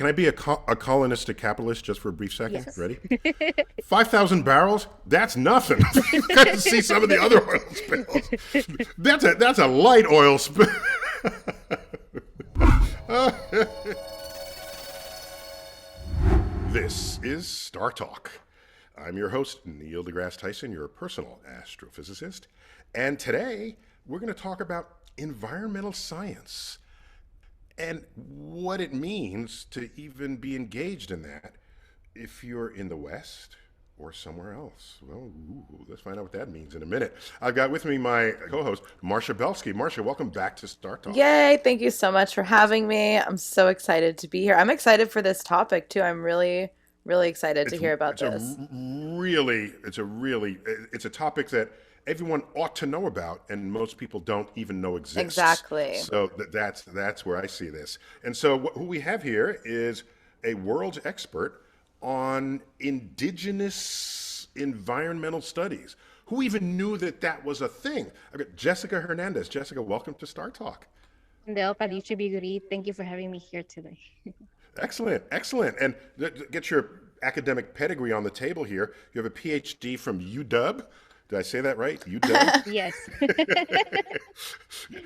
Can I be a colonistic capitalist just for a brief second? Yes. Ready? 5,000 barrels? That's nothing. You guys see some of the other oil spills. That's a light oil spill. This is StarTalk. I'm your host, Neil deGrasse Tyson, your personal astrophysicist. And today, we're going to talk about environmental science and what it means to even be engaged in that if you're in the West or somewhere else. Well, let's find out what that means in a minute. I've got with me my co-host, Marcia Belsky. Marcia, welcome back to StarTalk. Yay, thank you so much for having me. I'm so excited to be here. I'm excited for this topic too. I'm really, really excited to hear about this. It's a topic that everyone ought to know about, and most people don't even know exists. Exactly. So that's where I see this. And so who we have here is a world's expert on indigenous environmental studies. Who even knew that that was a thing? I've got Jessica Hernandez. Jessica, welcome to StarTalk. Del Padiche Biguri, thank you for having me here today. Excellent, excellent. And get your academic pedigree on the table here. You have a PhD from UW. Did I say that right? UW? Yes.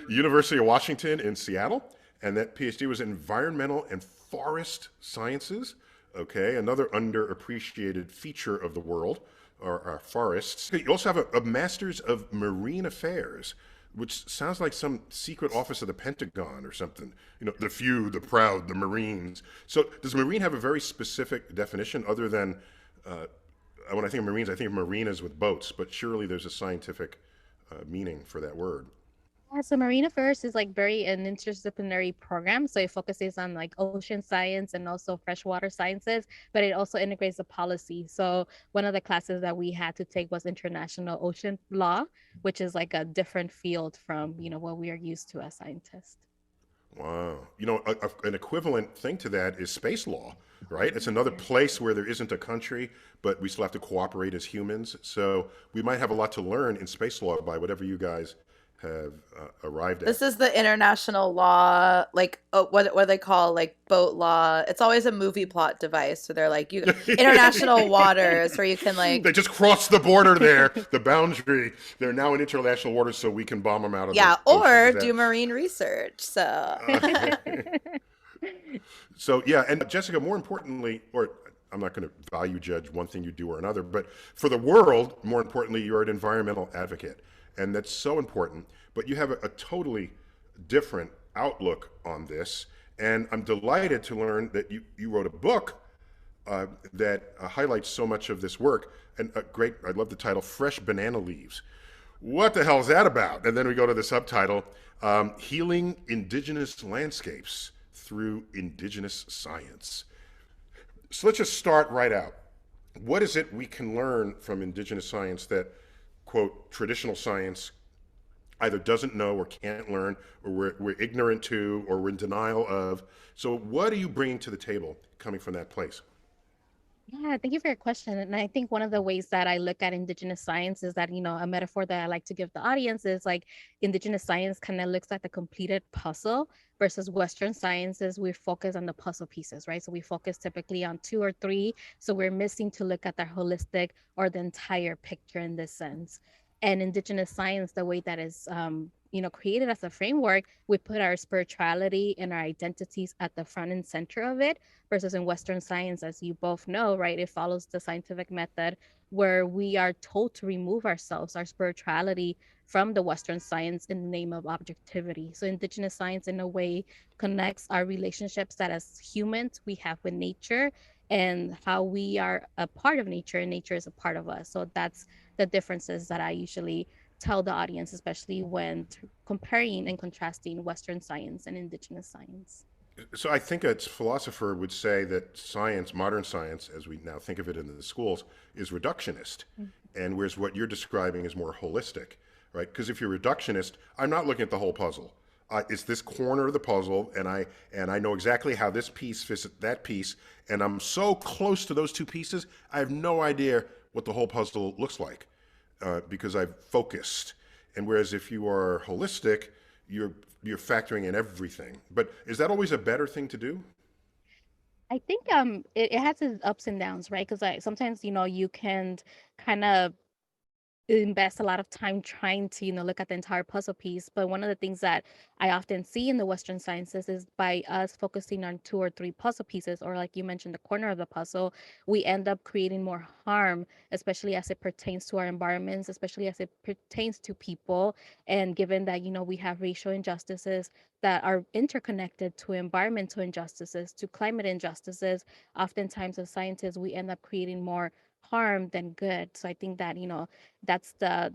University of Washington in Seattle. And that PhD was in environmental and forest sciences. Okay, another underappreciated feature of the world are our forests. You also have a master's of marine affairs, which sounds like some secret office of the Pentagon or something. You know, the few, the proud, the Marines. So does marine have a very specific definition other than, when I think of Marines, I think of marinas with boats, but surely there's a scientific meaning for that word. Yeah, so Marine Affairs is like very an interdisciplinary program. So it focuses on like ocean science and also freshwater sciences, but it also integrates the policy. So one of the classes that we had to take was international ocean law, which is like a different field from, what we are used to as scientists. Wow. You know, an equivalent thing to that is space law, right? It's another place where there isn't a country, but we still have to cooperate as humans. So we might have a lot to learn in space law by whatever you guys have arrived at. This is the international law, like what they call like boat law. It's always a movie plot device. So they're like, you international waters where you can like They just crossed the border there, the boundary. They're now in international waters, so we can bomb them out of yeah, the ocean. or Is that- do marine research. So So yeah, and Jessica, more importantly, or I'm not going to value judge one thing you do or another, but for the world, more importantly, you're an environmental advocate. And that's so important. But you have a totally different outlook on this. And I'm delighted to learn that you wrote a book that highlights so much of this work. And I love the title, Fresh Banana Leaves. What the hell is that about? And then we go to the subtitle, Healing Indigenous Landscapes Through Indigenous Science. So let's just start right out. What is it we can learn from indigenous science that, quote, traditional science either doesn't know or can't learn, or we're ignorant to, or we're in denial of? So what are you bringing to the table coming from that place? Yeah, thank you for your question. And I think one of the ways that I look at Indigenous science is that, a metaphor that I like to give the audience is like Indigenous science kind of looks at the completed puzzle versus Western sciences. We focus on the puzzle pieces, right? So we focus typically on two or three. So we're missing to look at the holistic or the entire picture in this sense. And Indigenous science, the way that is, created as a framework, we put our spirituality and our identities at the front and center of it, versus in Western science, as you both know, right, it follows the scientific method where we are told to remove ourselves, our spirituality, from the Western science in the name of objectivity. So Indigenous science, in a way, connects our relationships that as humans we have with nature and how we are a part of nature and nature is a part of us. So that's the differences that I usually tell the audience, especially when comparing and contrasting Western science and Indigenous science. So I think a philosopher would say that science, modern science, as we now think of it in the schools, is reductionist. And whereas what you're describing is more holistic, right? Because if you're reductionist, I'm not looking at the whole puzzle. It's this corner of the puzzle, and I know exactly how this piece fits that piece, and I'm so close to those two pieces, I have no idea what the whole puzzle looks like because I've focused. And whereas if you are holistic, you're factoring in everything. But is that always a better thing to do? I think it has its ups and downs, right? Because sometimes you can kind of invest a lot of time trying to look at the entire puzzle piece. But one of the things that I often see in the Western sciences is by us focusing on two or three puzzle pieces, or like you mentioned, the corner of the puzzle, we end up creating more harm, especially as it pertains to our environments, especially as it pertains to people. And given that we have racial injustices that are interconnected to environmental injustices, to climate injustices, oftentimes as scientists we end up creating more harm than good. So I think that that's the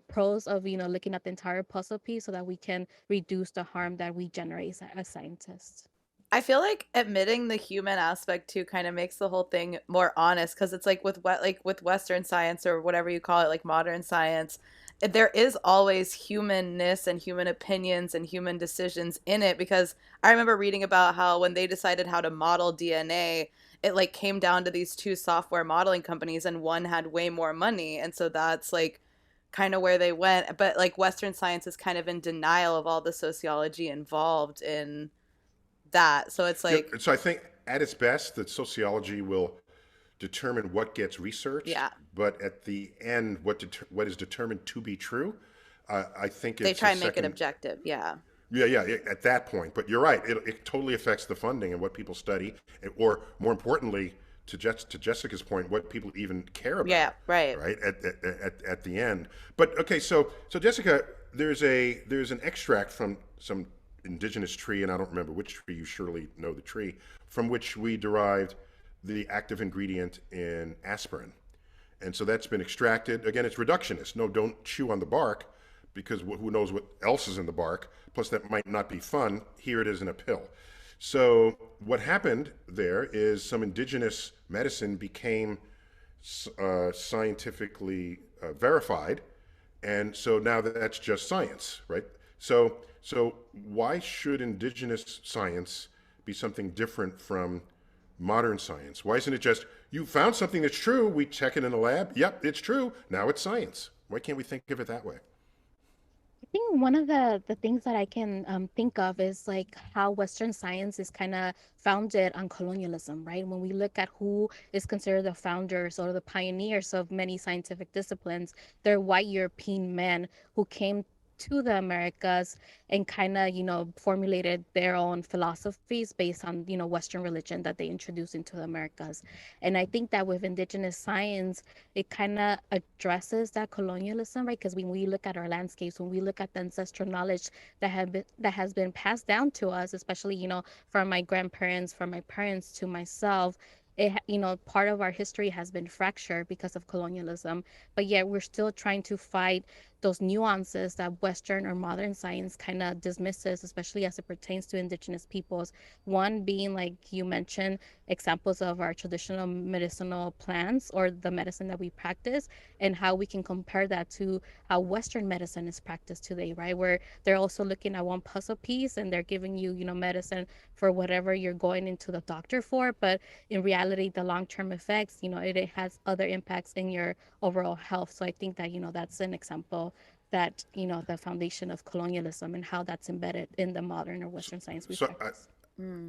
pros of looking at the entire puzzle piece so that we can reduce the harm that we generate as scientists. I feel like admitting the human aspect too kind of makes the whole thing more honest because it's like with what like with Western science or whatever you call it, like modern science, there is always humanness and human opinions and human decisions in it because I remember reading about how when they decided how to model DNA, it like came down to these two software modeling companies and one had way more money and so that's like kind of where they went, but like Western science is kind of in denial of all the sociology involved in that. So it's Yeah, like, so I think at its best, that sociology will determine what gets researched, yeah, but at the end, what is determined to be true, I think they it's try a and make it second. objective. Yeah. Yeah, at that point. But you're right; it totally affects the funding and what people study, or more importantly, to Jessica's point, what people even care Yeah, about, right. right? At the end. But okay, so Jessica, there's an extract from some indigenous tree, and I don't remember which tree. You surely know the tree from which we derived the active ingredient in aspirin. And so that's been extracted. Again, it's reductionist. No, don't chew on the bark because who knows what else is in the bark. Plus, that might not be fun. Here it is in a pill. So, what happened there is some indigenous medicine became scientifically verified, and so now that's just science, right? So why should indigenous science be something different from modern science? Why isn't it just you found something that's true? We check it in a lab. Yep, it's true. Now it's science. Why can't we think of it that way? I think one of the things that I can think of is like how Western science is kind of founded on colonialism, right? When we look at who is considered the founders or the pioneers of many scientific disciplines, they're white European men who came to the Americas and kind of, formulated their own philosophies based on, Western religion that they introduced into the Americas. And I think that with indigenous science, it kind of addresses that colonialism, right? Because when we look at our landscapes, when we look at the ancestral knowledge that has been passed down to us, especially from my grandparents, from my parents to myself, part of our history has been fractured because of colonialism, but yet we're still trying to fight those nuances that Western or modern science kind of dismisses, especially as it pertains to indigenous peoples. One being, like you mentioned, examples of our traditional medicinal plants or the medicine that we practice, and how we can compare that to how Western medicine is practiced today, right? Where they're also looking at one puzzle piece and they're giving you, medicine for whatever you're going into the doctor for. But in reality, the long term effects, it has other impacts in your overall health. So I think that, that's an example that, the foundation of colonialism and how that's embedded in the modern or Western science we So practice.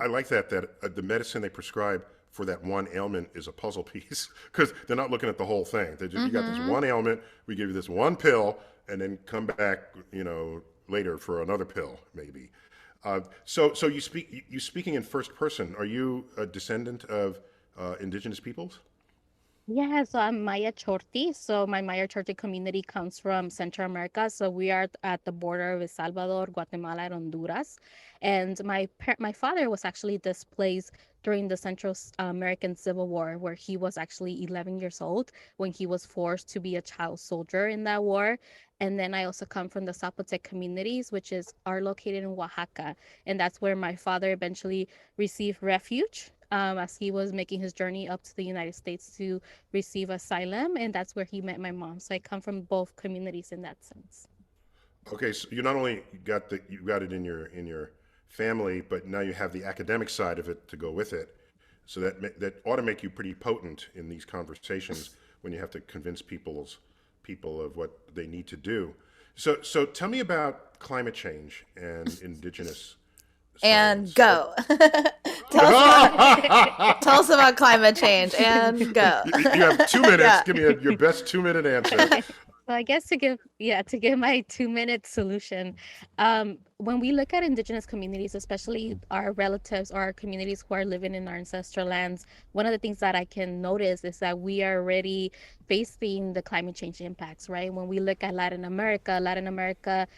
I like that the medicine they prescribe for that one ailment is a puzzle piece because they're not looking at the whole thing. You got this Mm-hmm. one ailment, we give you this one pill, and then come back, later for another pill, maybe. So you speaking in first person. Are you a descendant of indigenous peoples? Yeah, so I'm Maya Chorti. So my Maya Chorti community comes from Central America. So we are at the border of El Salvador, Guatemala, and Honduras. And my father was actually displaced during the American Civil War, where he was actually 11 years old when he was forced to be a child soldier in that war. And then I also come from the Zapotec communities, which are located in Oaxaca, and that's where my father eventually received refuge. As he was making his journey up to the United States to receive asylum, and that's where he met my mom. So I come from both communities in that sense. Okay, so you not only you got it in your family, but now you have the academic side of it to go with it. So that ought to make you pretty potent in these conversations when you have to convince people of what they need to do. So tell me about climate change and indigenous And science. go. Tell us about climate change and go. You have 2 minutes. Yeah. Give me your best 2-minute answer. So I guess to give my 2 minute solution, when we look at indigenous communities, especially our relatives or our communities who are living in our ancestral lands, one of the things that I can notice is that we are already facing the climate change impacts, right? When we look at Latin America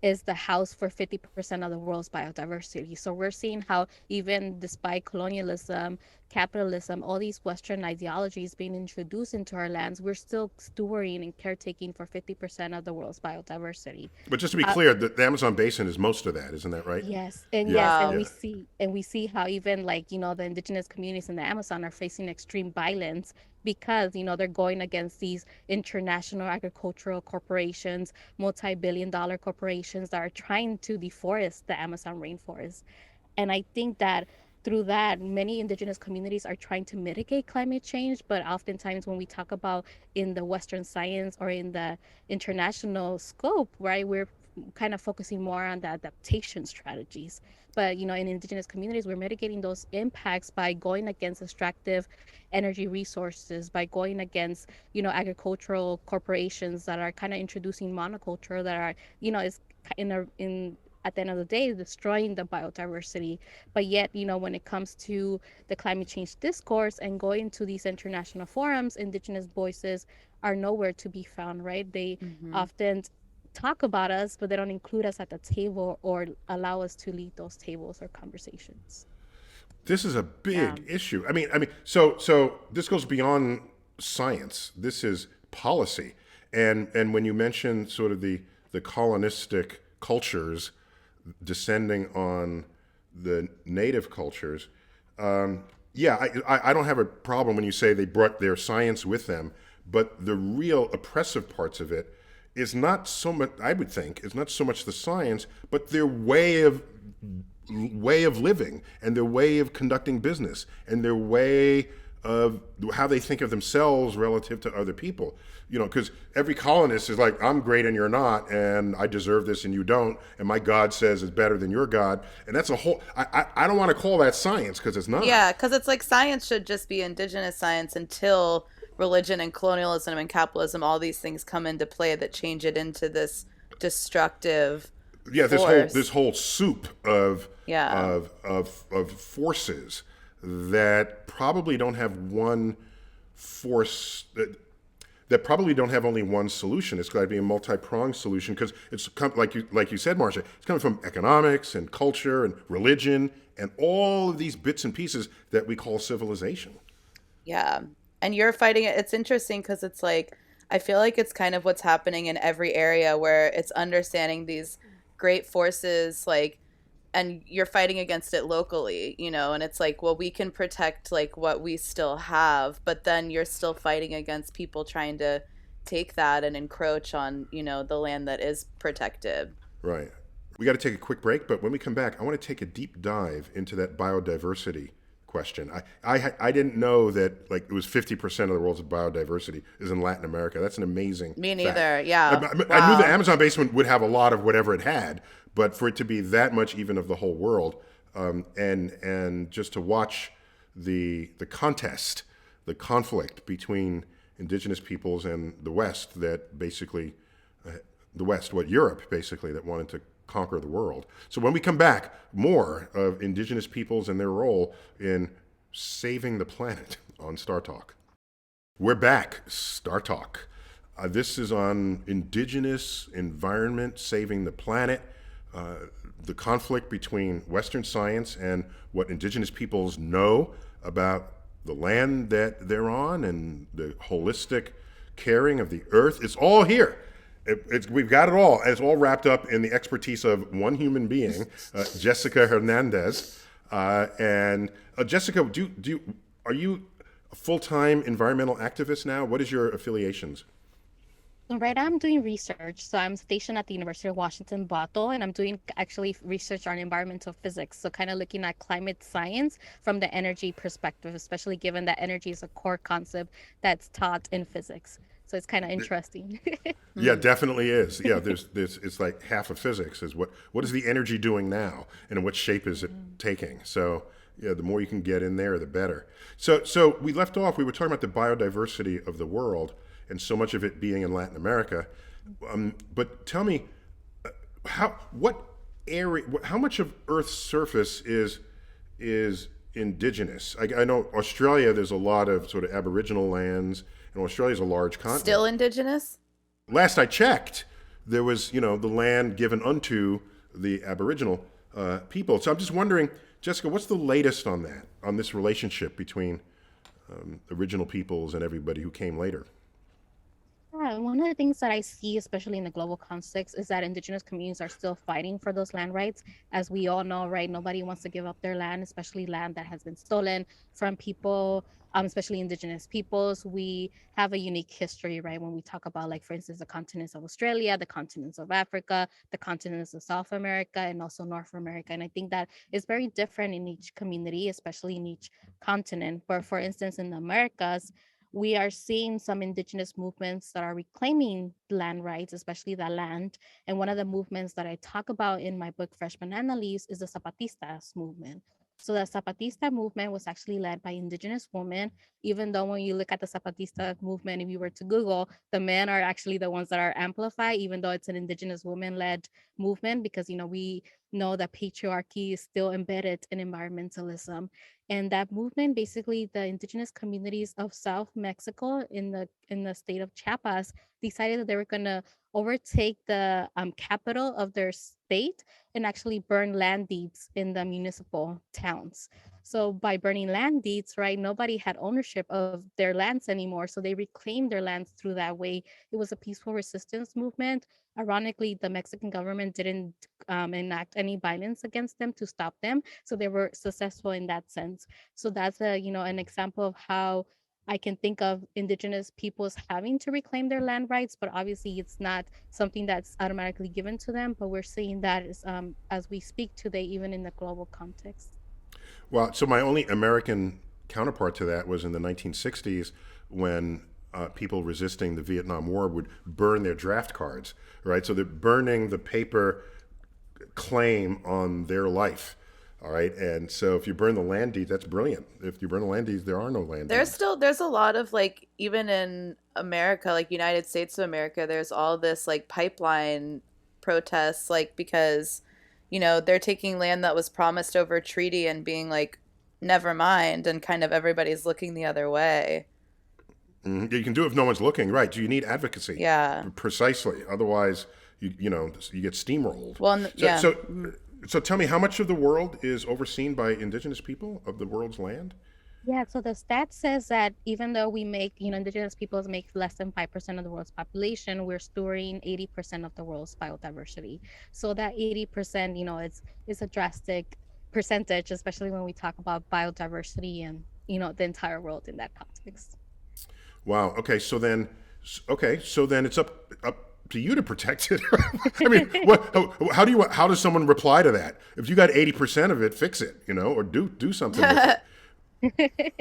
is the house for 50% of the world's biodiversity. So we're seeing how even despite colonialism, capitalism, all these Western ideologies being introduced into our lands, we're still stewarding and caretaking for 50% of the world's biodiversity. But just to be clear, the Amazon basin is most of that, isn't that right? Yes, and Yeah. yes, Wow. and we see how even like, the indigenous communities in the Amazon are facing extreme violence because, they're going against these international agricultural corporations, multi-billion-dollar corporations that are trying to deforest the Amazon rainforest. And I think that through that, many indigenous communities are trying to mitigate climate change, but oftentimes when we talk about in the Western science or in the international scope, right, we're kind of focusing more on the adaptation strategies. But, in indigenous communities, we're mitigating those impacts by going against extractive energy resources, by going against, agricultural corporations that are kind of introducing monoculture that are, is in at the end of the day destroying the biodiversity. But yet, when it comes to the climate change discourse and going to these international forums, indigenous voices are nowhere to be found, right? They often talk about us, but they don't include us at the table or allow us to lead those tables or conversations. This is a big issue. So this goes beyond science. This is policy. And when you mention sort of the colonistic cultures descending on the native cultures, I don't have a problem when you say they brought their science with them, but the real oppressive parts of it is not so much, I would think, is not so much the science, but their way of living and their way of conducting business and their way of how they think of themselves relative to other people. Because every colonist is like, I'm great and you're not, and I deserve this and you don't, and my God says it's better than your God. And that's a whole, I don't want to call that science because it's not. Yeah, because it's like science should just be indigenous science until religion and colonialism and capitalism, all these things come into play that change it into this destructive force. This whole soup of forces that probably don't have one force that probably don't have only one solution. It's got to be a multi-pronged solution because it's like you said, Marcia, it's coming from economics and culture and religion and all of these bits and pieces that we call civilization. Yeah. And you're fighting it. It's interesting because it's like, I feel like it's kind of what's happening in every area where it's understanding these great forces, like, and you're fighting against it locally, and it's like, well, we can protect like what we still have, but then you're still fighting against people trying to take that and encroach on, the land that is protected. Right. We got to take a quick break, but when we come back, I want to take a deep dive into that biodiversity question. I didn't know that like it was 50% of the world's biodiversity is in Latin America. That's an amazing Me neither. fact. Yeah. I knew the Amazon basin would have a lot of whatever it had, but for it to be that much even of the whole world, and just to watch the contest, the conflict between indigenous peoples and the West that basically, Europe basically, that wanted to conquer the world. So when we come back, more of indigenous peoples and their role in saving the planet on StarTalk. We're back, StarTalk. This is on indigenous environment, saving the planet, the conflict between Western science and what indigenous peoples know about the land that they're on and the holistic caring of the earth. It's all here. We've got it all, and it's all wrapped up in the expertise of one human being, Jessica Hernandez. Jessica, are you a full-time environmental activist now? What is your affiliations? Right now I'm doing research. So I'm stationed at the University of Washington, Bothell, and I'm doing actually research on environmental physics. So kind of looking at climate science from the energy perspective, especially given that energy is a core concept that's taught in physics. So it's kind of interesting. Yeah, definitely is. Yeah, there's it's like half of physics is what is the energy doing now and what shape is it taking? So yeah, the more you can get in there, the better. So we left off. We were talking about the biodiversity of the world, and so much of it being in Latin America. But tell me, what area, how much of Earth's surface is indigenous? I know Australia. There's a lot of sort of Aboriginal lands, and Australia's a large continent. Still indigenous? Last I checked, there was the land given unto the Aboriginal people. So I'm just wondering, Jessica, what's the latest on that, on this relationship between original peoples and everybody who came later? Yeah, one of the things that I see, especially in the global context, is that indigenous communities are still fighting for those land rights. As we all know, right, nobody wants to give up their land, especially land that has been stolen from people, especially indigenous peoples. We have a unique history, right, when we talk about, like, for instance, the continents of Australia, the continents of Africa, the continents of South America, and also North America. And I think that is very different in each community, especially in each continent. But for instance, in the Americas, we are seeing some indigenous movements that are reclaiming land rights, especially the land. And one of the movements that I talk about in my book, Fresh Banana Leaves, is the Zapatistas movement. So the Zapatista movement was actually led by indigenous women, even though when you look at the Zapatista movement, if you were to Google, the men are actually the ones that are amplified, even though it's an indigenous woman-led movement, because we know that patriarchy is still embedded in environmentalism. And that movement, basically, the indigenous communities of South Mexico in the state of Chiapas decided that they were going to overtake the capital of their state and actually burn land deeds in the municipal towns. So by burning land deeds, right, nobody had ownership of their lands anymore. So they reclaimed their lands through that way. It was a peaceful resistance movement. Ironically, the Mexican government didn't enact any violence against them to stop them. So they were successful in that sense. So that's an example of how I can think of indigenous peoples having to reclaim their land rights, but obviously it's not something that's automatically given to them. But we're seeing that as we speak today, even in the global context. Well, so my only American counterpart to that was in the 1960s when people resisting the Vietnam War would burn their draft cards, right? So they're burning the paper claim on their life. All right. And so if you burn the land deeds, that's brilliant. If you burn the land deeds, there are no land deeds. There's a lot of, like, even in America, like United States of America, there's all this like pipeline protests, like, because, they're taking land that was promised over treaty and being like, never mind, and kind of everybody's looking the other way. Mm-hmm. You can do it if no one's looking, right? So you need advocacy. Yeah. Precisely. Otherwise, you get steamrolled. Well, yeah. So tell me, how much of the world is overseen by indigenous people of the world's land? Yeah, so the stat says that even though we make, indigenous peoples make less than 5% of the world's population, we're storing 80% of the world's biodiversity. So that 80%, it's a drastic percentage, especially when we talk about biodiversity and, the entire world in that context. Wow. So then it's up to you to protect it. I mean, how does someone reply to that? If you got 80% of it, fix it, or do something with it.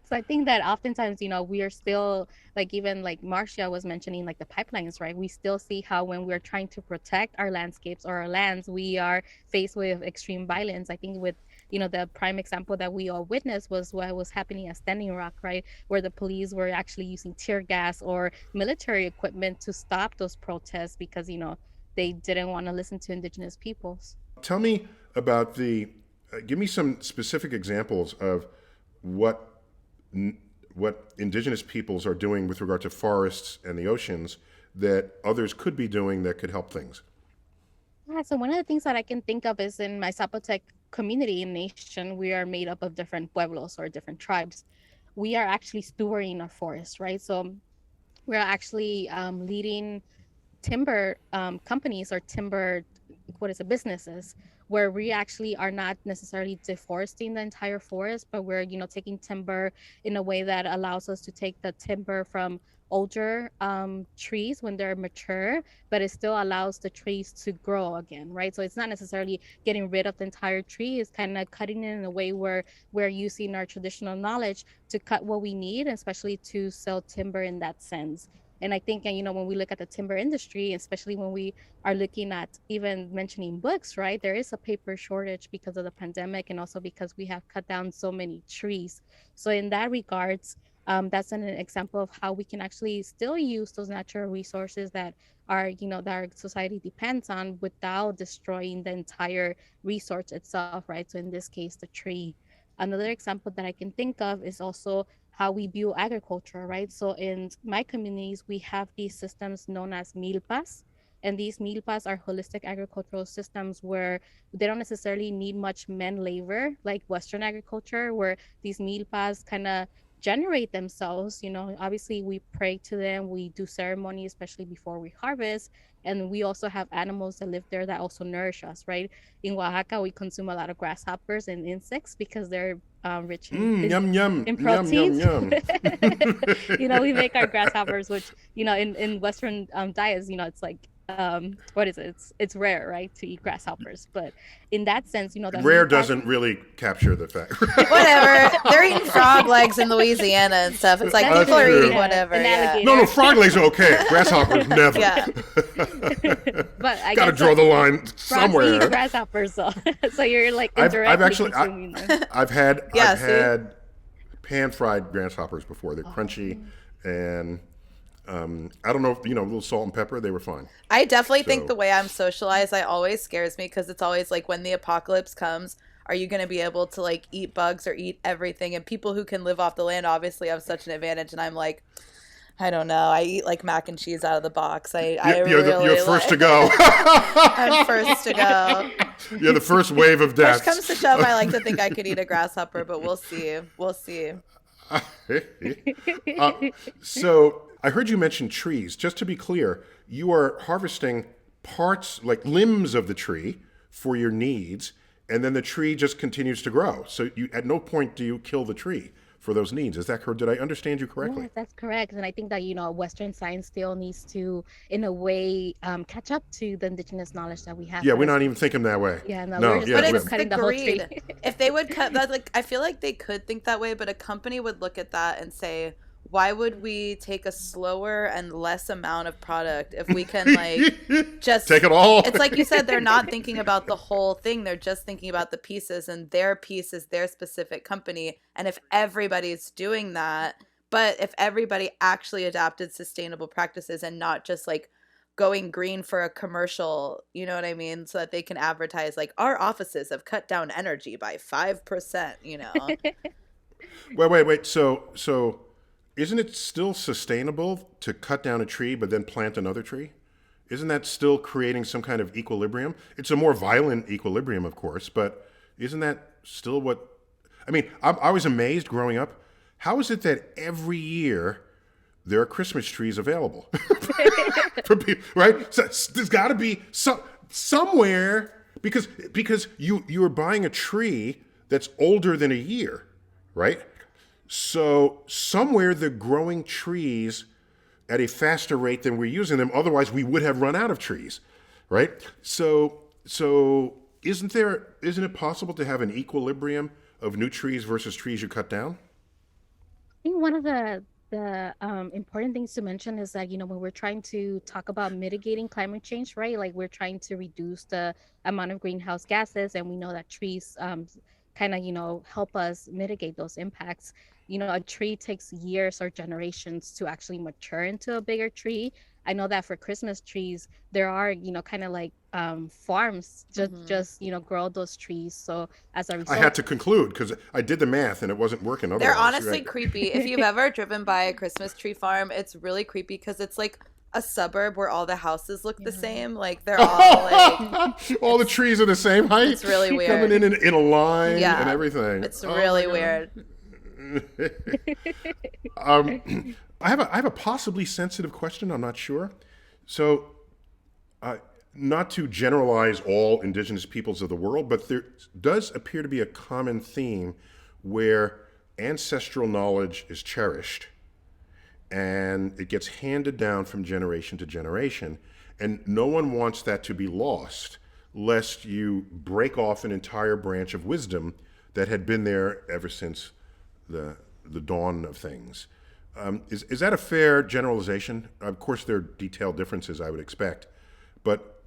So I think that oftentimes, we are still, like, even like Marcia was mentioning, like the pipelines, right? We still see how when we're trying to protect our landscapes or our lands, we are faced with extreme violence. I think with, the prime example that we all witnessed was what was happening at Standing Rock, right? Where the police were actually using tear gas or military equipment to stop those protests because, they didn't want to listen to indigenous peoples. Tell me about give me some specific examples of what indigenous peoples are doing with regard to forests and the oceans that others could be doing that could help things. Yeah, so one of the things that I can think of is in my Zapotec community and nation, we are made up of different pueblos or different tribes. We are actually stewarding our forests, right? So we're actually leading timber companies or timber businesses where we actually are not necessarily deforesting the entire forest, but we're taking timber in a way that allows us to take the timber from older trees when they're mature, but it still allows the trees to grow again, right? So it's not necessarily getting rid of the entire tree, it's kind of cutting it in a way where we're using our traditional knowledge to cut what we need, especially to sell timber in that sense. And I think, when we look at the timber industry, especially when we are looking at even mentioning books, right, there is a paper shortage because of the pandemic, and also because we have cut down so many trees. So in that regards, that's an example of how we can actually still use those natural resources that that our society depends on, without destroying the entire resource itself, right? So in this case, the tree. Another example that I can think of is also how we view agriculture, right? So in my communities, we have these systems known as milpas. And these milpas are holistic agricultural systems where they don't necessarily need much man labor like Western agriculture, where these milpas kind of generate themselves. Obviously we pray to them, we do ceremony, especially before we harvest. And we also have animals that live there that also nourish us, right? In Oaxaca, we consume a lot of grasshoppers and insects because they're rich Yum, yum, in yum, yum, proteins. yum. We make our grasshoppers, which, in Western diets, it's like, what is it? It's rare, right, to eat grasshoppers. But in that sense, the Rare meat doesn't really capture the fact. Whatever. They're eating frog legs in Louisiana and stuff. It's like That's people are true. eating Yeah, whatever. an Yeah. alligator. No, frog legs are okay. Grasshoppers, never. Yeah. But I Gotta guess draw the line frogs eat somewhere. grasshoppers, so so you're like I've indirectly actually, consuming them. I've had Yeah, I've see? had pan-fried grasshoppers before. They're crunchy, and I don't know if, a little salt and pepper. They were fine. I definitely think So- the way I'm socialized, I always scares me because it's always like when the apocalypse comes, are you going to be able to like eat bugs or eat everything? And people who can live off the land obviously have such an advantage. And I'm like, I don't know. I eat like mac and cheese out of the box. You're first to go. I'm first to go. You're the first wave of Push death. comes to shove, I like to think I could eat a grasshopper, but we'll see. We'll see. So I heard you mention trees. Just to be clear, you are harvesting parts, like limbs of the tree, for your needs, and then the tree just continues to grow. So you, at no point do you kill the tree for those needs. Is that correct? Did I understand you correctly? Yes, that's correct. And I think that, Western science still needs to, in a way, catch up to the indigenous knowledge that we have. Yeah, we're not even thinking that way. Yeah, no, No, we're just, yeah, But we're we- it's just the cutting the whole tree. greed. If they would cut that, like, I feel like they could think that way, but a company would look at that and say, why would we take a slower and less amount of product if we can, like, just Take it all. It's like you said, they're not thinking about the whole thing. They're just thinking about the pieces, and their piece is their specific company. And if everybody's doing that, but if everybody actually adopted sustainable practices and not just like going green for a commercial, you know what I mean? So that they can advertise like our offices have cut down energy by 5%, Wait. So isn't it still sustainable to cut down a tree but then plant another tree? Isn't that still creating some kind of equilibrium? It's a more violent equilibrium, of course, but isn't that still what... I mean, I was amazed growing up. How is it that every year there are Christmas trees available for people, right? So there's got to be somewhere, because you are buying a tree that's older than a year, right? So somewhere they're growing trees at a faster rate than we're using them. Otherwise, we would have run out of trees, right? So isn't it possible to have an equilibrium of new trees versus trees you cut down? I think one of the important things to mention is that, when we're trying to talk about mitigating climate change, right? Like we're trying to reduce the amount of greenhouse gases, and we know that trees kind of, help us mitigate those impacts. A tree takes years or generations to actually mature into a bigger tree. I know that for Christmas trees, there are, kind of like farms just grow those trees. So as a result, I had to conclude because I did the math and it wasn't working otherwise. They're honestly right? creepy. If you've ever driven by a Christmas tree farm, it's really creepy because it's like a suburb where all the houses look the same. Like they're all like all the trees are the same height. It's really weird. Coming in a line Yeah. and everything. it's Oh really my God. weird. I have a possibly sensitive question. I'm not sure. So, not to generalize all indigenous peoples of the world, but there does appear to be a common theme where ancestral knowledge is cherished and it gets handed down from generation to generation. And no one wants that to be lost, lest you break off an entire branch of wisdom that had been there ever since the dawn of things. Is that a fair generalization? Of course, there are detailed differences I would expect, but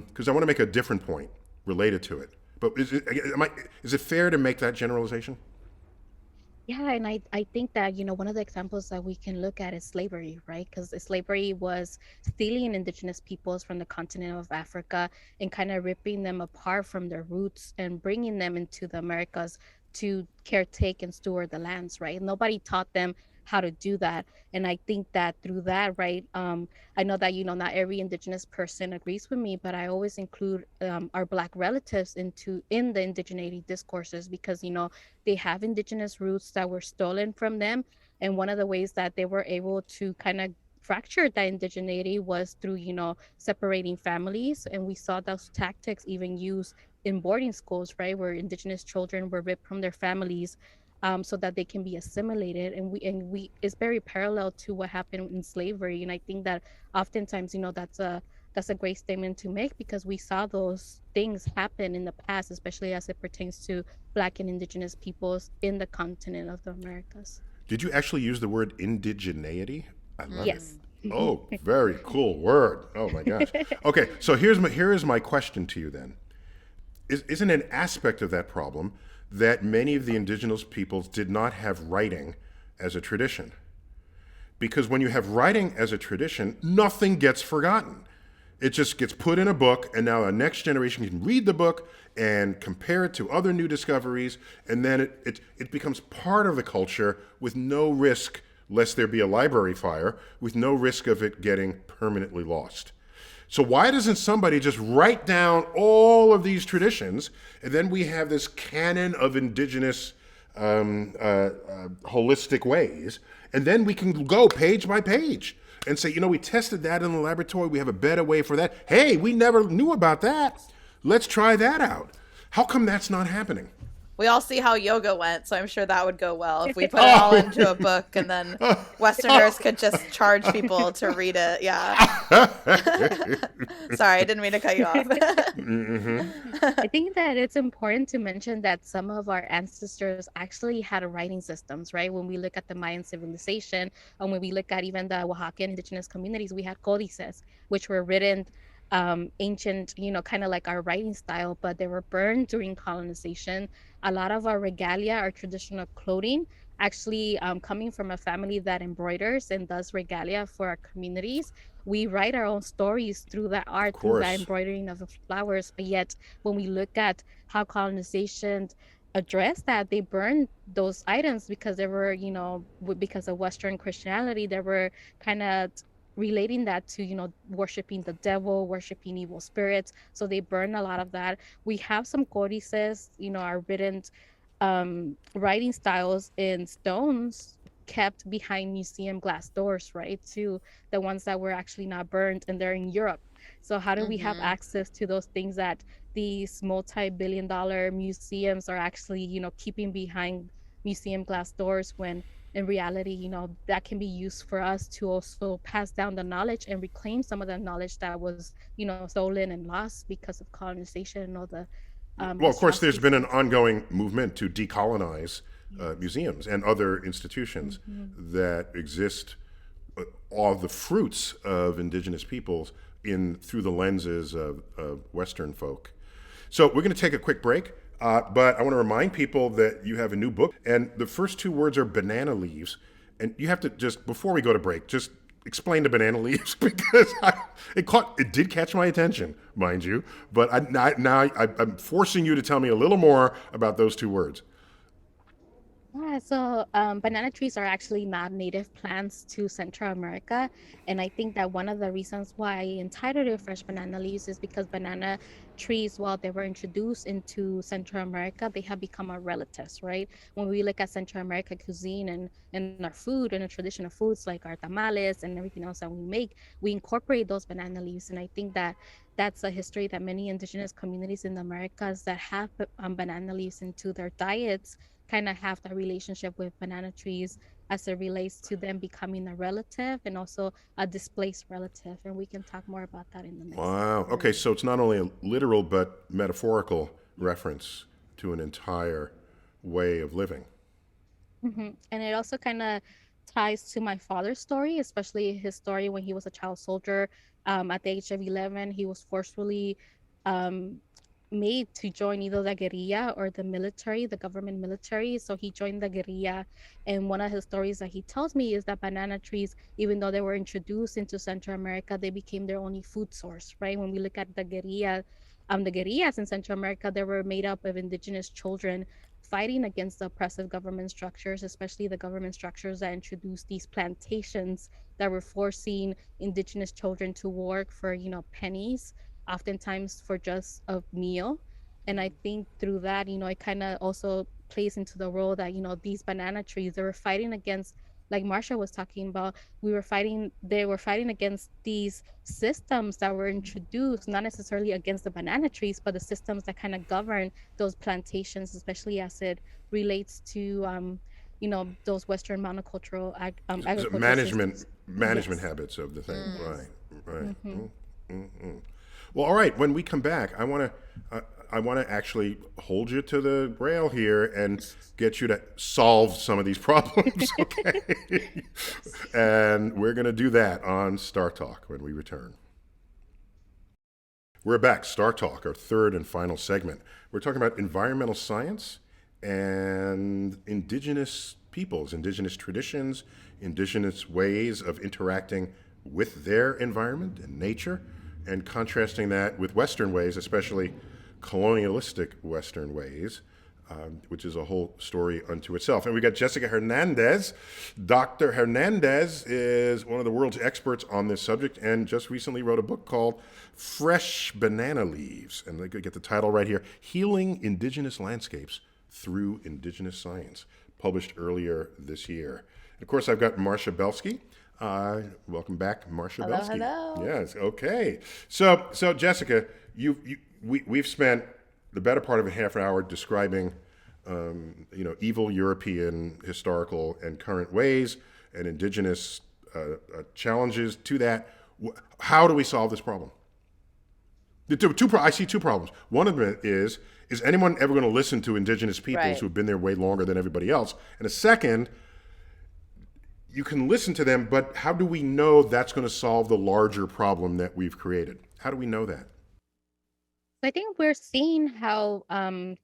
because I want to make a different point related to it. But is it fair to make that generalization? Yeah, and I think that, one of the examples that we can look at is slavery, right? Because slavery was stealing indigenous peoples from the continent of Africa and kind of ripping them apart from their roots and bringing them into the Americas to caretake and steward the lands, right? Nobody taught them how to do that. And I think that through that, right, I know that, not every indigenous person agrees with me, but I always include our Black relatives in the indigeneity discourses because, they have indigenous roots that were stolen from them. And one of the ways that they were able to kind of fracture that indigeneity was through, separating families. And we saw those tactics even used in boarding schools, right, where indigenous children were ripped from their families so that they can be assimilated. And we it's very parallel to what happened in slavery. And I think that oftentimes, that's a great statement to make because we saw those things happen in the past, especially as it pertains to Black and indigenous peoples in the continent of the Americas. Did you actually use the word indigeneity? I love it. Yes. Oh, very cool word. Oh my gosh. Okay, so here is my question to you then. Isn't an aspect of that problem that many of the indigenous peoples did not have writing as a tradition? Because when you have writing as a tradition, nothing gets forgotten. It just gets put in a book, and now a next generation can read the book and compare it to other new discoveries, and then it becomes part of the culture with no risk, lest there be a library fire, with no risk of it getting permanently lost. So why doesn't somebody just write down all of these traditions, and then we have this canon of indigenous holistic ways, and then we can go page by page and say, we tested that in the laboratory. We have a better way for that. Hey, we never knew about that. Let's try that out. How come that's not happening? We all see how yoga went, so I'm sure that would go well if we put it all into a book and then Westerners could just charge people to read it. Yeah. Sorry, I didn't mean to cut you off. I think that it's important to mention that some of our ancestors actually had writing systems, right? When we look at the Mayan civilization, and when we look at even the Oaxacan indigenous communities, we had codices, which were written ancient, kind of like our writing style, but they were burned during colonization. A lot of our regalia, our traditional clothing, actually coming from a family that embroiders and does regalia for our communities. We write our own stories through that art, through that embroidering of the flowers. But yet, when we look at how colonization addressed that, they burned those items because they were, because of Western Christianity, they were kind of relating that to worshiping the devil, worshiping evil spirits, so they burn a lot of that. We have some codices, our written writing styles in stones kept behind museum glass doors, right, to the ones that were actually not burned, and they're in Europe. So how do we have access to those things that these multi-billion-dollar museums are actually keeping behind museum glass doors, when in reality, that can be used for us to also pass down the knowledge and reclaim some of the knowledge that was, stolen and lost because of colonization and all the. Well, of course, there's been an ongoing movement to decolonize museums and other institutions that exist, all the fruits of indigenous peoples through the lenses of Western folk. So we're going to take a quick break. But I want to remind people that you have a new book, and the first two words are banana leaves. And you have to just, before we go to break, just explain the banana leaves because it did catch my attention, mind you. But I'm forcing you to tell me a little more about those two words. Yeah, so banana trees are actually not native plants to Central America. And I think that one of the reasons why I entitled it Fresh Banana Leaves is because banana trees, while they were introduced into Central America, they have become our relatives, right? When we look at Central America cuisine and our food and the traditional foods like our tamales and everything else that we make, we incorporate those banana leaves. And I think that that's a history that many indigenous communities in the Americas that have banana leaves into their diets kind of have that relationship with banana trees as it relates to them becoming a relative and also a displaced relative. And we can talk more about that in the next. Wow. Okay, so it's not only a literal but metaphorical reference to an entire way of living. And it also kind of ties to my father's story, especially his story when he was a child soldier. At the age of 11, he was forcefully um, made to join either the guerrilla or the military, the government military. So he joined the guerrilla. And one of his stories that he tells me is that banana trees, even though they were introduced into Central America, they became their only food source, right? When we look at the guerrillas in Central America, they were made up of indigenous children fighting against the oppressive government structures, especially the government structures that introduced these plantations that were forcing indigenous children to work for, pennies, oftentimes for just a meal. And I think through that, it kind of also plays into the role that, these banana trees, they were fighting against, like Marcia was talking about, they were fighting against these systems that were introduced, not necessarily against the banana trees, but the systems that kind of govern those plantations, especially as it relates to, those Western monocultural agricultural Management systems. management Yes. habits of the thing. Yes. Right. Right. Mm-hmm. Well, all right. When we come back, I want to actually hold you to the rail here and get you to solve some of these problems. Okay. Yes. And we're going to do that on Star Talk when we return. We're back. Star Talk, our third and final segment. We're talking about environmental science and indigenous peoples, indigenous traditions, indigenous ways of interacting with their environment and nature, and contrasting that with Western ways, especially colonialistic Western ways, which is a whole story unto itself. And we got Jessica Hernandez. Dr. Hernandez is one of the world's experts on this subject and just recently wrote a book called Fresh Banana Leaves. And they could get the title right here, Healing Indigenous Landscapes Through Indigenous Science, published earlier this year. And of course, I've got Marcia Belsky. Welcome back, Marcia Hello, Belsky. hello. Yes, okay. So Jessica, we've spent the better part of a half an hour describing, evil European historical and current ways and indigenous challenges to that. How do we solve this problem? I see two problems. One of them is anyone ever going to listen to indigenous peoples Right. who've been there way longer than everybody else? And a second, you can listen to them, but how do we know that's going to solve the larger problem that we've created? How do we know that? I think we're seeing how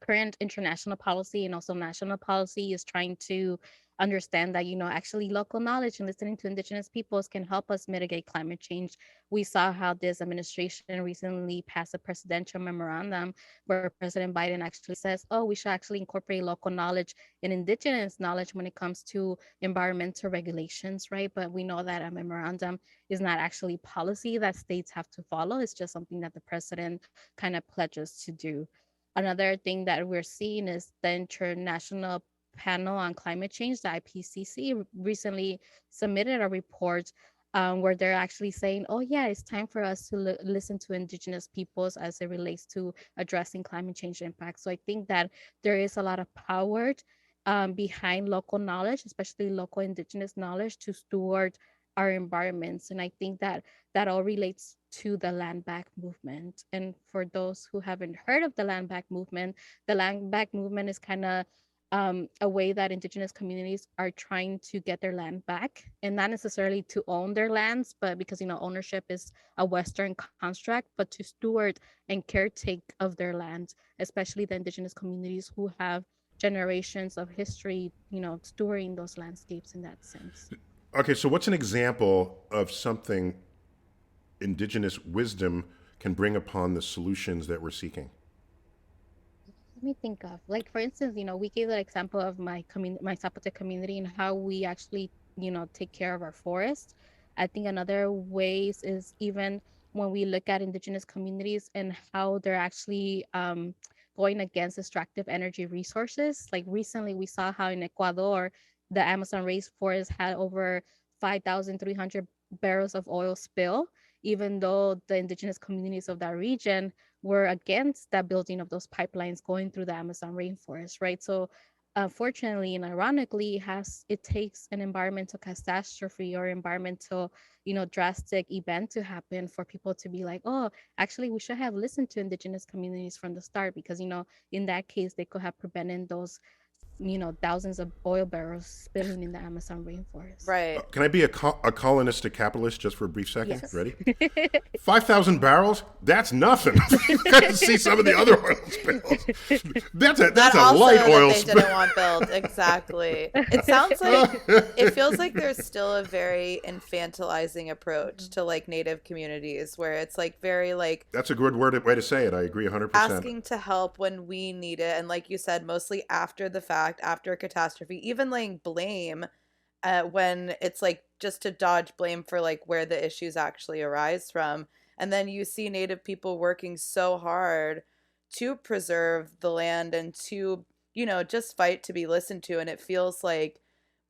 current international policy and also national policy is trying to understand that, actually local knowledge and listening to indigenous peoples can help us mitigate climate change. We saw how this administration recently passed a presidential memorandum where President Biden actually says, oh, we should actually incorporate local knowledge and indigenous knowledge when it comes to environmental regulations, right? But we know that a memorandum is not actually policy that states have to follow. It's just something that the president kind of pledges to do. Another thing that we're seeing is the International Panel on Climate Change, the IPCC, recently submitted a report where they're actually saying, oh, yeah, it's time for us to listen to indigenous peoples as it relates to addressing climate change impacts. So I think that there is a lot of power behind local knowledge, especially local indigenous knowledge, to steward our environments. And I think that that all relates to the land back movement. And for those who haven't heard of the land back movement, the land back movement is kind of a way that indigenous communities are trying to get their land back, and not necessarily to own their lands, but because ownership is a Western construct, but to steward and caretake of their land, especially the indigenous communities who have generations of history, stewarding those landscapes in that sense. Okay, so what's an example of something indigenous wisdom can bring upon the solutions that we're seeking? Let me think of, like, for instance, we gave the example of my Zapotec community and how we actually, take care of our forests. I think another ways is even when we look at indigenous communities and how they're actually going against extractive energy resources. Like recently, we saw how in Ecuador, the Amazon rainforest had over 5,300 barrels of oil spill, even though the indigenous communities of that region were against that building of those pipelines going through the Amazon rainforest, right? So unfortunately and ironically, it takes an environmental catastrophe or environmental, drastic event to happen for people to be like, oh, actually we should have listened to indigenous communities from the start, because in that case they could have prevented those thousands of oil barrels spilling in the Amazon rainforest. Right. Can I be a colonistic capitalist just for a brief second? Yes. Ready? 5,000 barrels? That's nothing. You guys see some of the other oil spills. That's a light oil spill. They didn't want built. Exactly. It sounds like, it feels like there's still a very infantilizing approach to like Native communities where it's like very like. That's a good way to say it. I agree 100%. Asking to help when we need it. And like you said, mostly after the fact, after a catastrophe, even laying blame when it's like just to dodge blame for like where the issues actually arise from. And then you see Native people working so hard to preserve the land and to, just fight to be listened to. And it feels like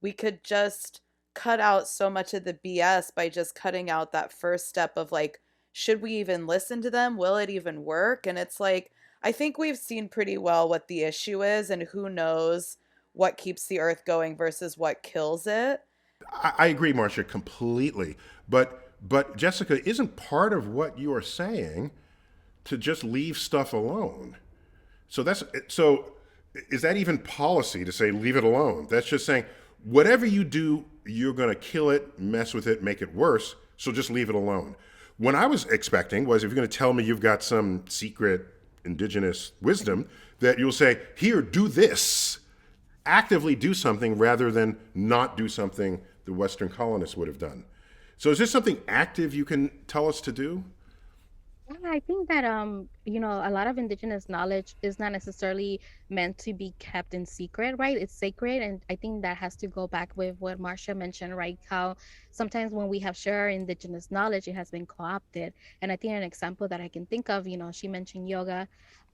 we could just cut out so much of the BS by just cutting out that first step of like, should we even listen to them? Will it even work? And it's like, I think we've seen pretty well what the issue is and who knows what keeps the earth going versus what kills it. I agree, Marcia, completely. But Jessica, isn't part of what you are saying to just leave stuff alone? So is that even policy to say leave it alone? That's just saying whatever you do, you're going to kill it, mess with it, make it worse. So just leave it alone. What I was expecting was if you're going to tell me you've got some secret indigenous wisdom, that you'll say, here, do this. Actively do something rather than not do something the Western colonists would have done. So is this something active you can tell us to do? Yeah, I think that a lot of indigenous knowledge is not necessarily meant to be kept in secret, right? It's sacred, and I think that has to go back with what Marcia mentioned, right? How sometimes when we have shared indigenous knowledge, it has been co-opted. And I think an example that I can think of, she mentioned yoga.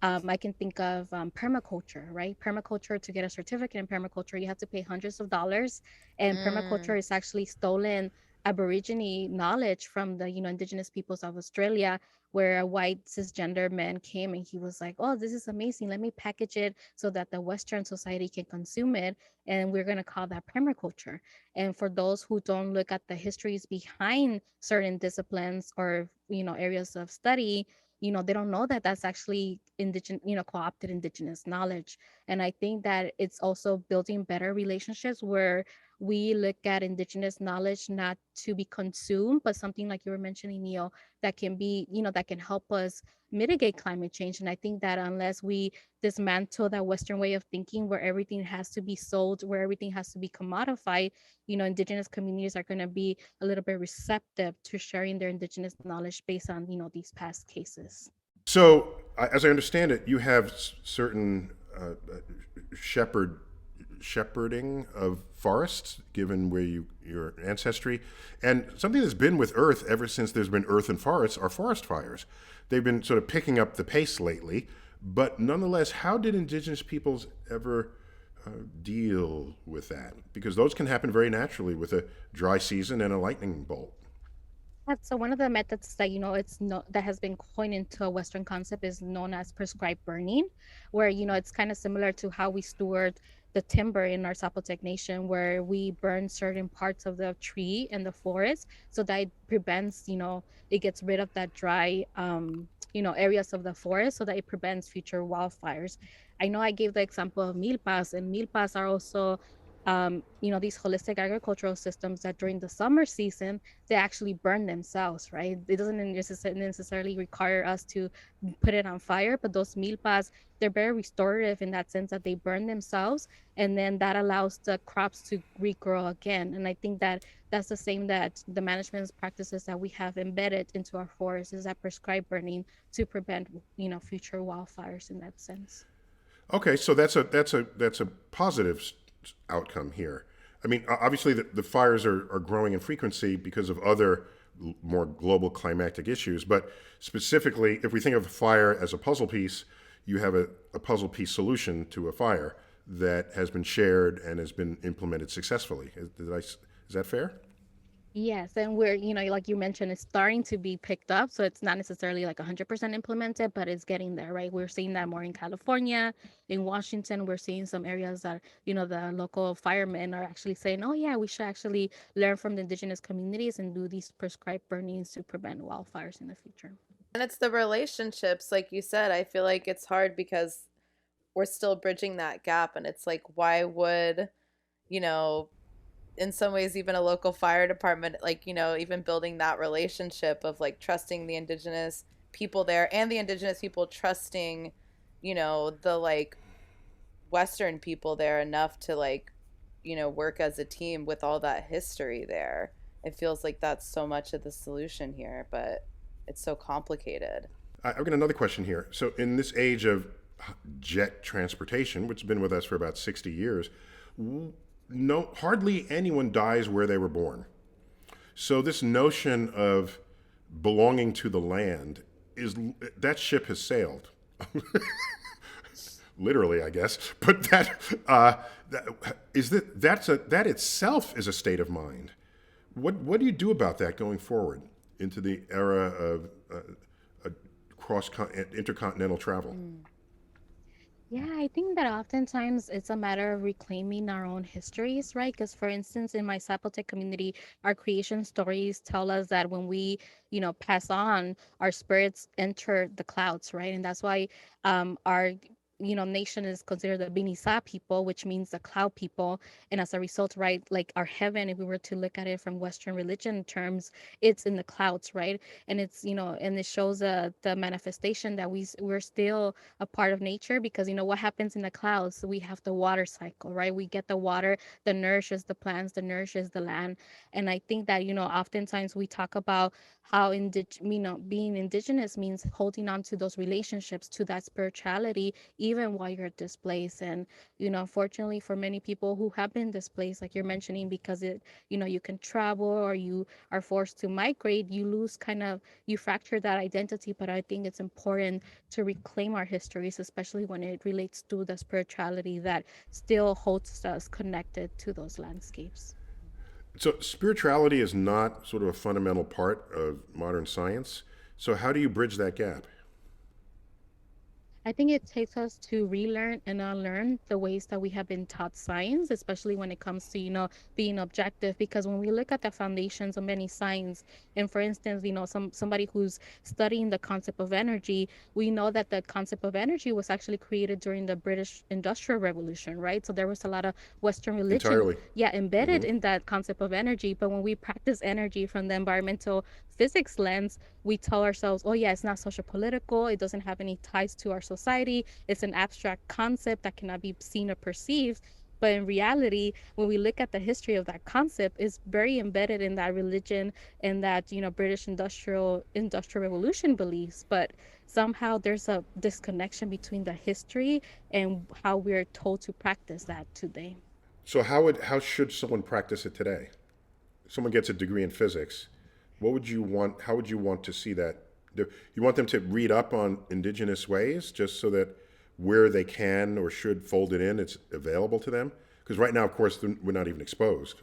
I can think of permaculture, right? Permaculture, to get a certificate in permaculture, you have to pay hundreds of dollars, and permaculture is actually stolen Aborigine knowledge from the indigenous peoples of Australia, where a white cisgender man came and he was like, oh, this is amazing, let me package it so that the Western society can consume it, and we're going to call that permaculture. And for those who don't look at the histories behind certain disciplines or areas of study, they don't know that that's actually co-opted indigenous knowledge. And I think that it's also building better relationships where we look at indigenous knowledge not to be consumed, but something like you were mentioning, Neil, that can be, that can help us mitigate climate change. And I think that unless we dismantle that Western way of thinking where everything has to be sold, where everything has to be commodified, indigenous communities are going to be a little bit receptive to sharing their indigenous knowledge based on, these past cases. So, as I understand it, you have certain shepherding of forests, given where your ancestry, and something that's been with Earth ever since there's been Earth and forests are forest fires. They've been sort of picking up the pace lately, but nonetheless, how did indigenous peoples ever deal with that? Because those can happen very naturally with a dry season and a lightning bolt. So one of the methods that that has been coined into a Western concept is known as prescribed burning, where it's kind of similar to how we steward the timber in our Zapotec Nation, where we burn certain parts of the tree and the forest so that it prevents, it gets rid of that dry, areas of the forest so that it prevents future wildfires. I know I gave the example of milpas, and milpas are also these holistic agricultural systems that during the summer season, they actually burn themselves, right? It doesn't necessarily require us to put it on fire, but those milpas, they're very restorative in that sense that they burn themselves, and then that allows the crops to regrow again. And I think that that's the same that the management practices that we have embedded into our forests is that prescribed burning to prevent, future wildfires in that sense. Okay, so that's a positive outcome here. I mean, obviously the fires are growing in frequency because of other more global climatic issues, but specifically, if we think of a fire as a puzzle piece, you have a puzzle piece solution to a fire that has been shared and has been implemented successfully. Is that fair? Yes, and we're, like you mentioned, it's starting to be picked up. So it's not necessarily like 100% implemented, but it's getting there, right? We're seeing that more in California, in Washington. We're seeing some areas that, the local firemen are actually saying, oh, yeah, we should actually learn from the indigenous communities and do these prescribed burnings to prevent wildfires in the future. And it's the relationships, like you said. I feel like it's hard because we're still bridging that gap. And it's like, why would, you know, in some ways even a local fire department, like, you know, even building that relationship of like trusting the indigenous people there, and the indigenous people trusting, you know, the like Western people there enough to like, you know, work as a team with all that history there. It feels like that's so much of the solution here, but it's so complicated. I've got another question here. So, in this age of jet transportation, which has been with us for about 60 years, no, hardly anyone dies where they were born. So, this notion of belonging to the land is that ship has sailed. Literally, I guess. But that itself is a state of mind. What do you do about that going forward into the era of intercontinental travel? Yeah, I think that oftentimes it's a matter of reclaiming our own histories, right? Because, for instance, in my Zapotec community, our creation stories tell us that when we, pass on, our spirits enter the clouds, right? And that's why our nation is considered the Binisa people, which means the cloud people. And as a result, right, like our heaven, if we were to look at it from Western religion terms, it's in the clouds, right? And it's, and it shows the manifestation that we're still a part of nature, because what happens in the clouds, we have the water cycle, right? We get the water that nourishes the plants, that nourishes the land. And I think that oftentimes we talk about how being indigenous means holding on to those relationships, to that spirituality, even while you're displaced. And unfortunately, for many people who have been displaced, like you're mentioning, because you can travel or you are forced to migrate, you fracture that identity. But I think it's important to reclaim our histories, especially when it relates to the spirituality that still holds us connected to those landscapes. So spirituality is not sort of a fundamental part of modern science. So how do you bridge that gap? I think it takes us to relearn and unlearn the ways that we have been taught science, especially when it comes to, being objective. Because when we look at the foundations of many science, and for instance, somebody who's studying the concept of energy, we know that the concept of energy was actually created during the British Industrial Revolution, right? So there was a lot of Western religion, Entirely. embedded in that concept of energy. But when we practice energy from the environmental physics lens, we tell ourselves, oh yeah, it's not social political, it doesn't have any ties to our society, it's an abstract concept that cannot be seen or perceived. But in reality, when we look at the history of that concept, it's very embedded in that religion and that British industrial revolution beliefs. But somehow there's a disconnection between the history and how we're told to practice that today. So how should someone practice it today? Someone gets a degree in physics. What would you want? How would you want to see that? You want them to read up on indigenous ways, just so that where they can or should fold it in, it's available to them? Because right now, of course, we're not even exposed,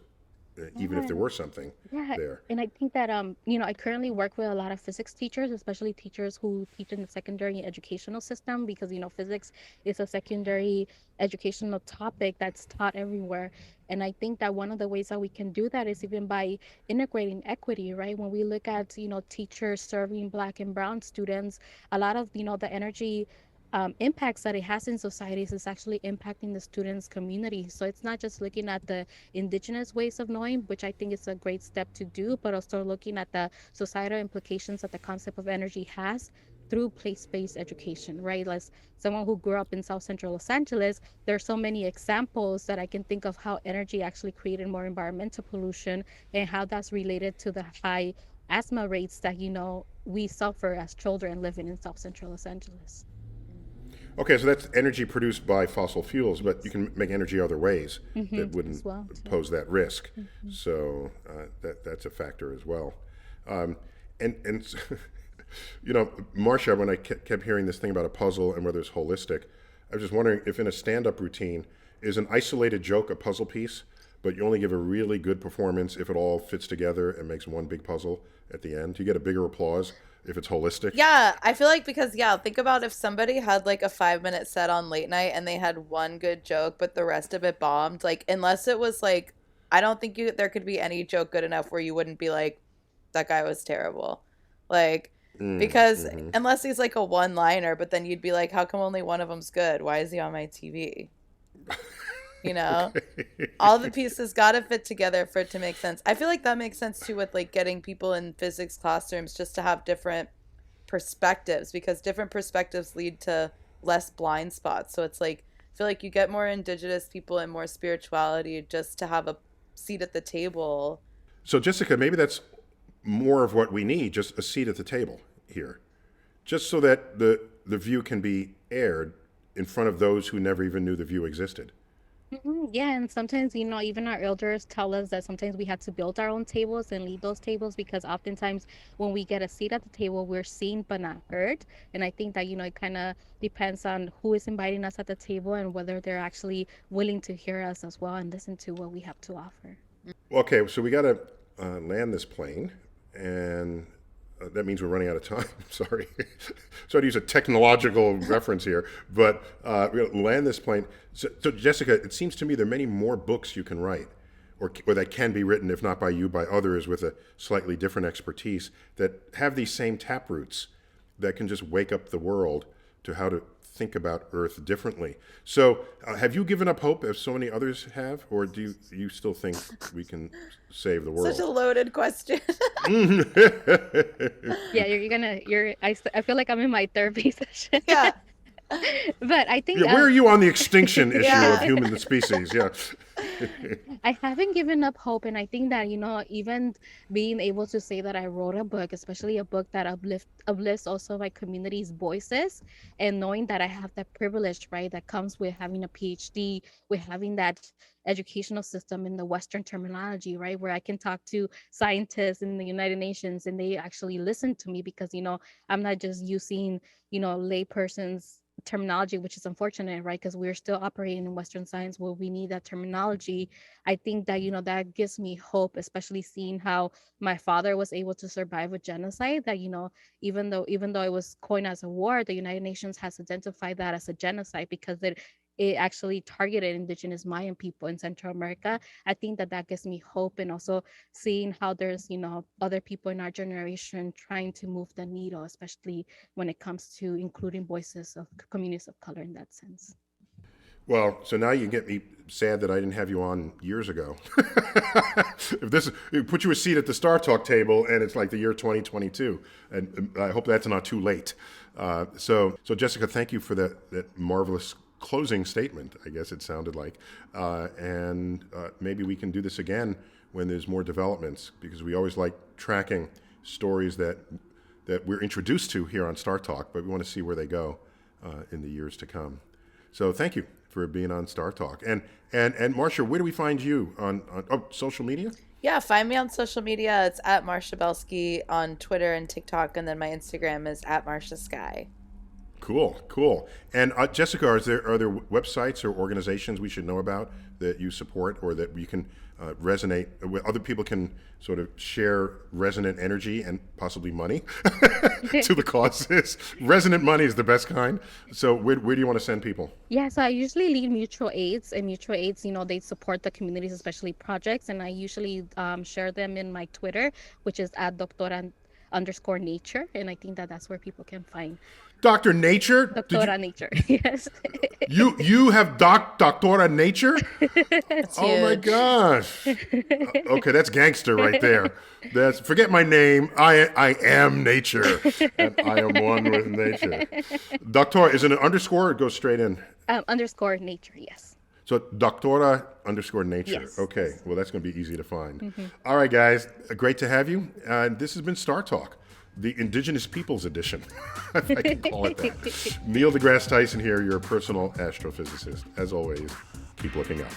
even if there were something there. And I think that I currently work with a lot of physics teachers, especially teachers who teach in the secondary educational system, because physics is a secondary educational topic that's taught everywhere. And I think that one of the ways that we can do that is even by integrating equity, right? When we look at teachers serving Black and brown students, a lot of the energy impacts that it has in societies is actually impacting the students' community. So it's not just looking at the indigenous ways of knowing, which I think is a great step to do, but also looking at the societal implications that the concept of energy has through place-based education, right? As someone who grew up in South Central Los Angeles, there are so many examples that I can think of how energy actually created more environmental pollution and how that's related to the high asthma rates that, we suffer as children living in South Central Los Angeles. Okay, so that's energy produced by fossil fuels, but you can make energy other ways that wouldn't pose that risk. So that's a factor as well. And Marcia, when I kept hearing this thing about a puzzle and whether it's holistic, I was just wondering if in a stand-up routine, is an isolated joke a puzzle piece, but you only give a really good performance if it all fits together and makes one big puzzle at the end? Do you get a bigger applause if it's holistic? Yeah, I feel like because think about if somebody had like a 5-minute set on late night and they had one good joke, but the rest of it bombed. Like, unless it was like, I don't think there could be any joke good enough where you wouldn't be like, that guy was terrible. Like, Because unless he's like a one-liner, but then you'd be like, how come only one of them's good? Why is he on my TV? You know, all the pieces got to fit together for it to make sense. I feel like that makes sense too with like getting people in physics classrooms just to have different perspectives, because different perspectives lead to less blind spots. So it's like, I feel like you get more indigenous people and more spirituality just to have a seat at the table. So Jessica, maybe that's more of what we need, just a seat at the table here, just so that the view can be aired in front of those who never even knew the view existed. Yeah, and sometimes, even our elders tell us that sometimes we have to build our own tables and lead those tables, because oftentimes when we get a seat at the table, we're seen but not heard. And I think that, it kind of depends on who is inviting us at the table and whether they're actually willing to hear us as well and listen to what we have to offer. Okay, so we got to land this plane, and that means we're running out of time. Sorry. Sorry to use a technological reference here, but we're going to land this plane. So, Jessica, it seems to me there are many more books you can write, or that can be written, if not by you, by others with a slightly different expertise, that have these same taproots that can just wake up the world to how to think about Earth differently. So have you given up hope, as so many others have, or do you still think we can save the world? Such a loaded question. Yeah, I feel like I'm in my therapy session. Yeah. But I think where are you on the extinction issue of human species? Yeah. I haven't given up hope, and I think that even being able to say that I wrote a book, especially a book that uplifts also my community's voices, and knowing that I have that privilege, right, that comes with having a PhD, with having that educational system in the Western terminology, right, where I can talk to scientists in the United Nations and they actually listen to me, because I'm not just using layperson's terminology, which is unfortunate, right? Because we're still operating in Western science where we need that terminology. I think that that gives me hope, especially seeing how my father was able to survive a genocide. That even though it was coined as a war, the United Nations has identified that as a genocide because it actually targeted indigenous Mayan people in Central America. I think that gives me hope, and also seeing how there's other people in our generation trying to move the needle, especially when it comes to including voices of communities of color in that sense. Well, so now you get me sad that I didn't have you on years ago. It put you a seat at the StarTalk table, and it's like the year 2022, and I hope that's not too late. So Jessica, thank you for that marvelous closing statement, I guess it sounded like, and maybe we can do this again when there's more developments, because we always like tracking stories that we're introduced to here on StarTalk, but we want to see where they go in the years to come. So thank you for being on StarTalk. And Marcia, where do we find you on social media? Yeah, find me on social media. It's at Marcia Belsky on Twitter and TikTok, and then my Instagram is at Marcia Sky. Cool. And Jessica, are there websites or organizations we should know about that you support, or that we can resonate with? Other people can sort of share resonant energy and possibly money to the causes. Resonant money is the best kind. So where do you want to send people? Yeah, so I usually lead mutual aids, and mutual aids, they support the communities, especially projects, and I usually share them in my Twitter, which is at Doctora_Nature, and I think that's where people can find Dr. Nature? Doctora Nature, yes. You have Doctora Nature? Oh my huge. gosh. Okay, that's gangster right there. Forget my name. I am nature. And I am one with nature. Doctora, is it an underscore or it goes straight in? _Nature, yes. So Doctora_Nature. Yes. Okay, well that's going to be easy to find. All right, guys, great to have you. This has been StarTalk, the Indigenous Peoples Edition, if I can call it that. Neil deGrasse Tyson here, your personal astrophysicist. As always, keep looking up.